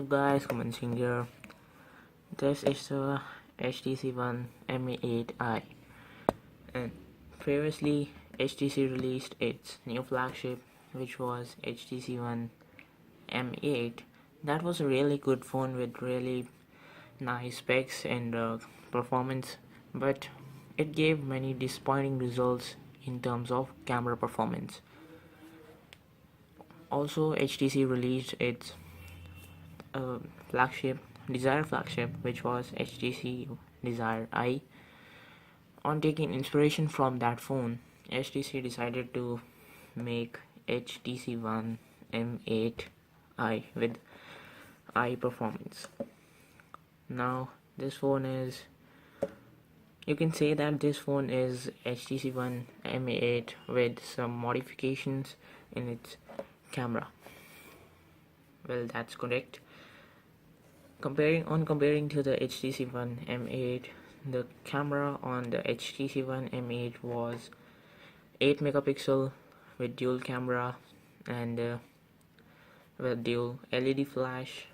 up guys, commencing here. This is the HTC One M8 Eye, and previously HTC released its new flagship, which was HTC One M8. That was a really good phone with really nice specs and performance, but it gave many disappointing results in terms of camera performance. Also, HTC released its flagship, Desire flagship, which was HTC Desire Eye. On taking inspiration from that phone, HTC decided to make HTC One M8 Eye with eye performance. Now, this phone is, you can say that this phone is HTC One M8 with some modifications in its camera. Well, that's correct. Comparing to the HTC One M8, the camera on the HTC One M8 was 8 megapixel with dual camera and with dual LED flash,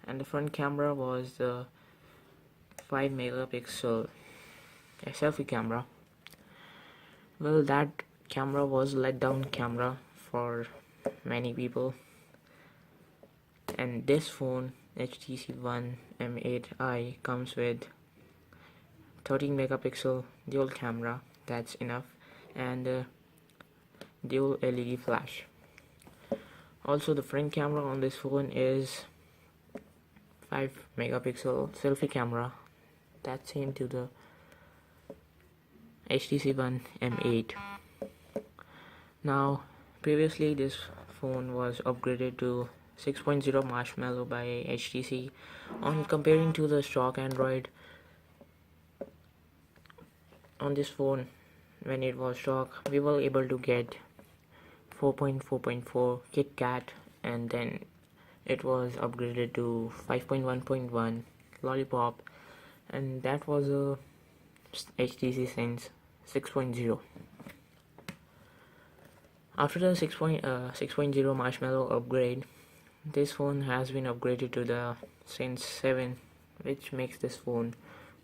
and the front camera was the 5 megapixel selfie camera. Well, that camera was let down camera for many people, and this phone HTC One M8 Eye comes with 13 megapixel dual camera, that's enough, and dual LED flash. Also, the front camera on this phone is 5 megapixel selfie camera, that's same to the HTC One M8. Now, previously this phone was upgraded to 6.0 Marshmallow by HTC. On comparing to the stock Android, on this phone, when it was stock, we were able to get 4.4.4 KitKat, and then it was upgraded to 5.1.1 Lollipop, and that was a HTC Sense 6.0. After the 6.0 Marshmallow upgrade, this phone has been upgraded to the Sense 7, which makes this phone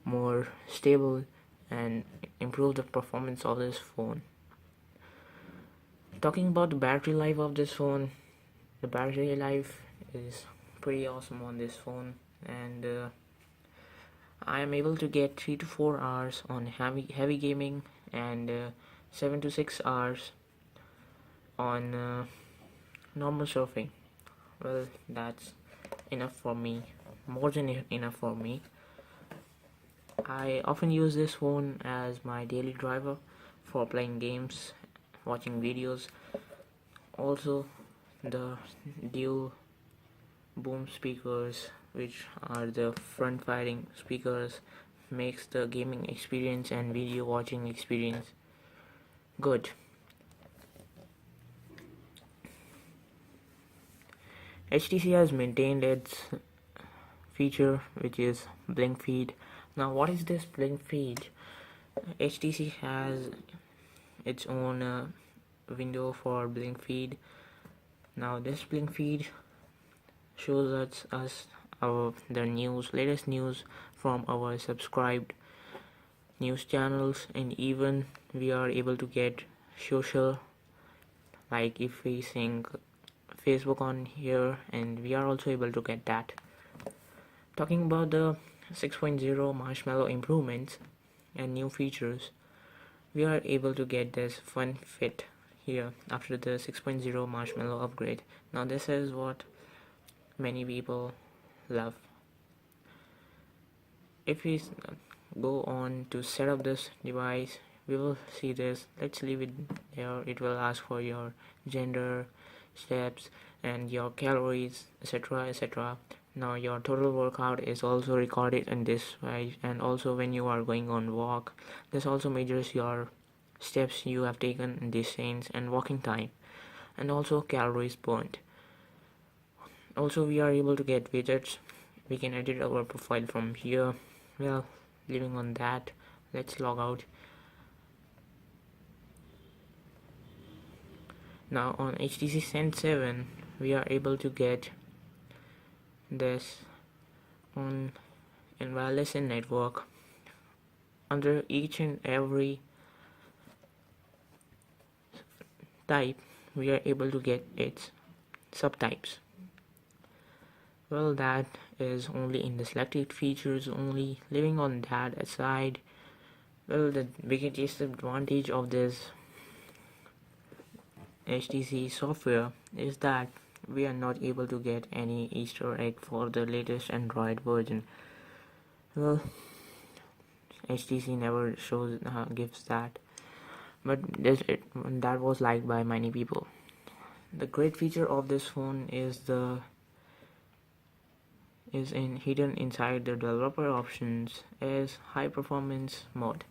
more stable and improve the performance of this phone. Talking about the battery life of this phone, the battery life is pretty awesome on this phone, and I am able to get 3 to 4 hours on heavy gaming and 7 to 6 hours on normal surfing. Well, that's enough for me, more than enough for me. I often use this phone as my daily driver for playing games, watching videos. Also, the dual boom speakers, which are the front firing speakers, makes the gaming experience and video watching experience good. HTC has maintained its feature, which is blink feed. Now, what is this blink feed? HTC has its own window for blink feed. Now, this blink feed shows us the latest news from our subscribed news channels, and even we are able to get social, like if we sync Facebook on here, and we are also able to get that. Talking about the 6.0 Marshmallow improvements and new features, we are able to get this fun fit here after the 6.0 Marshmallow upgrade. Now, this is what many people love. If we go on to set up this device, we will see this. Let's leave it there. It will ask for your gender, steps, and your calories, etc, etc. Now, your total workout is also recorded in this way, and also when you are going on walk, this also measures your steps you have taken in distance and walking time, and also calories burned. Also, we are able to get widgets. We can edit our profile from here. Well, leaving on that, let's log out. Now, on HTC Sense 7, we are able to get this on in wireless and network. Under each and every type, we are able to get its subtypes. Well, that is only in the selected features only. Leaving on that aside, well, the biggest advantage of this HTC software is that we are not able to get any Easter egg for the latest Android version. Well, HTC never gives that, but that was liked by many people. The great feature of this phone is hidden inside the developer options is high performance mode.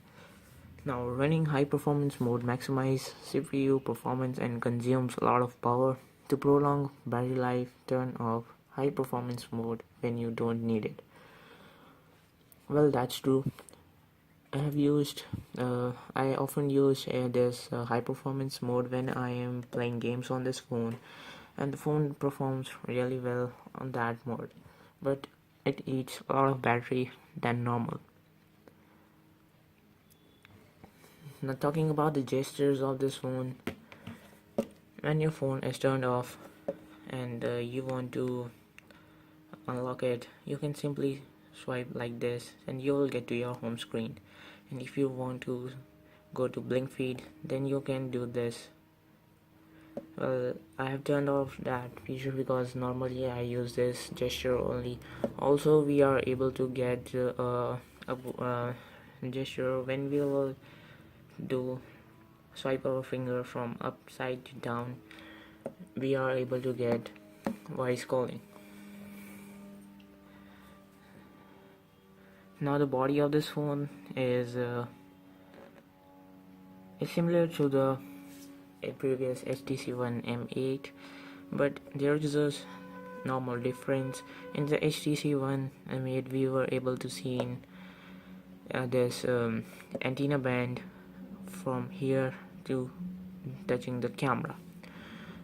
Now, running high performance mode maximizes CPU performance and consumes a lot of power. To prolong battery life, turn off high performance mode when you don't need it. Well, that's true. I often use this high performance mode when I am playing games on this phone, and the phone performs really well on that mode, but it eats a lot of battery than normal. Now, talking about the gestures of this phone, when your phone is turned off and you want to unlock it, you can simply swipe like this and you will get to your home screen. And if you want to go to blink feed, then you can do this. Well, I have turned off that feature because normally I use this gesture only. Also, we are able to get a gesture when we will do swipe our finger from upside to down. We are able to get voice calling. Now, the body of this phone is similar to the previous HTC One M8, but there is a normal difference. In the HTC One M8, we were able to see this antenna band from here to touching the camera.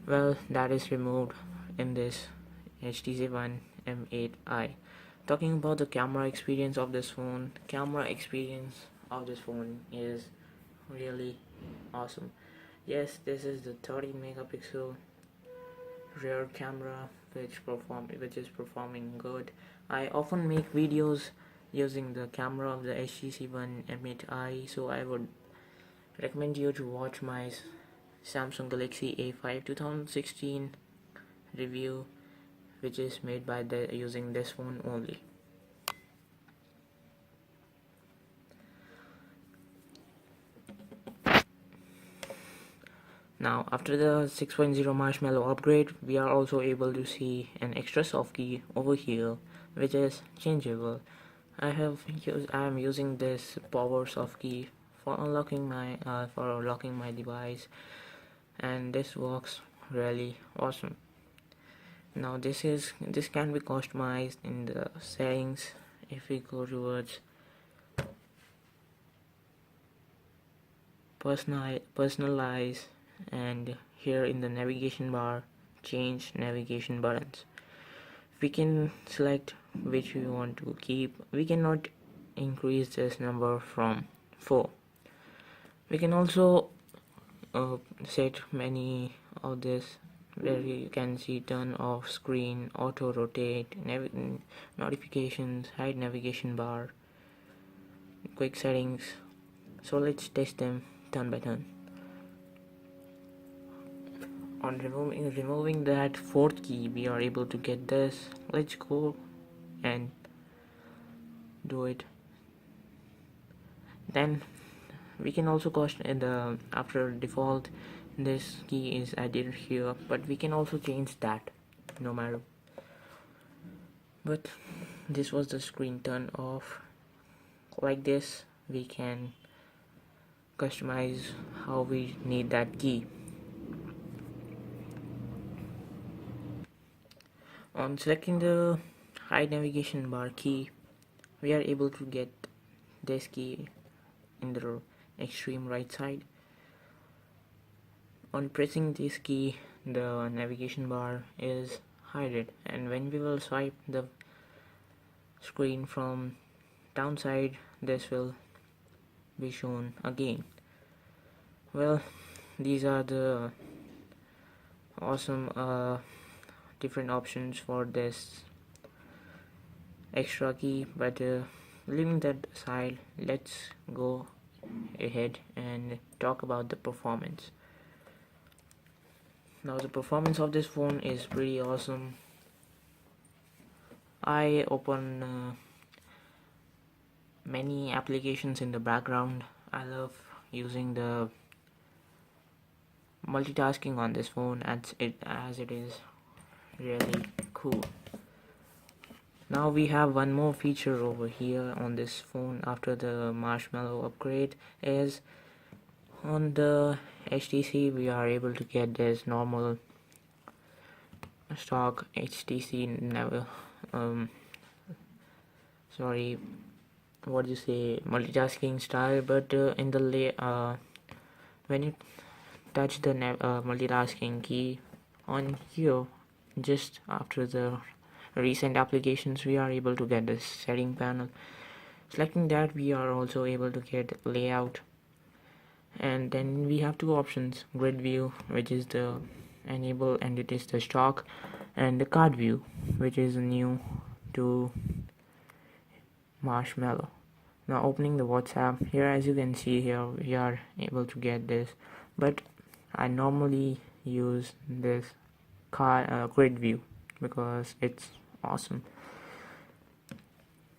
Well, that is removed in this HTC One M8 Eye. Talking about the camera experience of this phone, is really awesome. Yes, this is the 30 megapixel rear camera which is performing good. I often make videos using the camera of the HTC One M8 Eye, so I would recommend you to watch my Samsung Galaxy A5 2016 review, which is made by using this phone only. Now, after the 6.0 Marshmallow upgrade, we are also able to see an extra soft key over here, which is changeable. I am using this power soft key for unlocking locking my device, and this works really awesome. Now, this can be customized in the settings. If we go towards personalize, and here in the navigation bar, change navigation buttons, we can select which we want to keep. We cannot increase this number from 4. We can also set many of this, where you can see turn off screen, auto rotate, notifications, hide navigation bar, quick settings. So let's test them turn by turn. On removing that 4th key, we are able to get this. Let's go and do it. Then we can also after default, this key is added here, but we can also change that no matter. But this was the screen turn off. Like this, we can customize how we need that key. On selecting the hide navigation bar key, we are able to get this key in the extreme right side. On pressing this key, the navigation bar is hide it, and when we will swipe the screen from downside, this will be shown again. Well, these are the awesome different options for this extra key, but leaving that aside, let's go ahead and talk about the performance. Now the performance of this phone is pretty awesome. I open many applications in the background. I love using the multitasking on this phone as it is really cool. Now we have one more feature over here on this phone after the Marshmallow upgrade, is on the HTC we are able to get this normal stock HTC never sorry, what do you say, multitasking style, but in the when you touch the multitasking key on here, just after the recent applications, we are able to get this setting panel. Selecting that, we are also able to get layout, and then we have two options: grid view, which is the enable and it is the stock, and the card view, which is new to Marshmallow. Now opening the WhatsApp here, as you can see here, we are able to get this, but I normally use this grid view because it's awesome.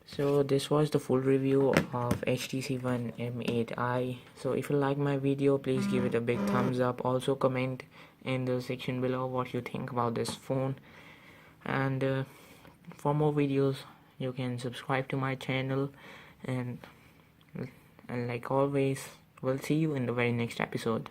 So this was the full review of HTC One M8 Eye. So if you like my video, please give it a big thumbs up. Also comment in the section below what you think about this phone, and for more videos you can subscribe to my channel, and like always, we'll see you in the very next episode.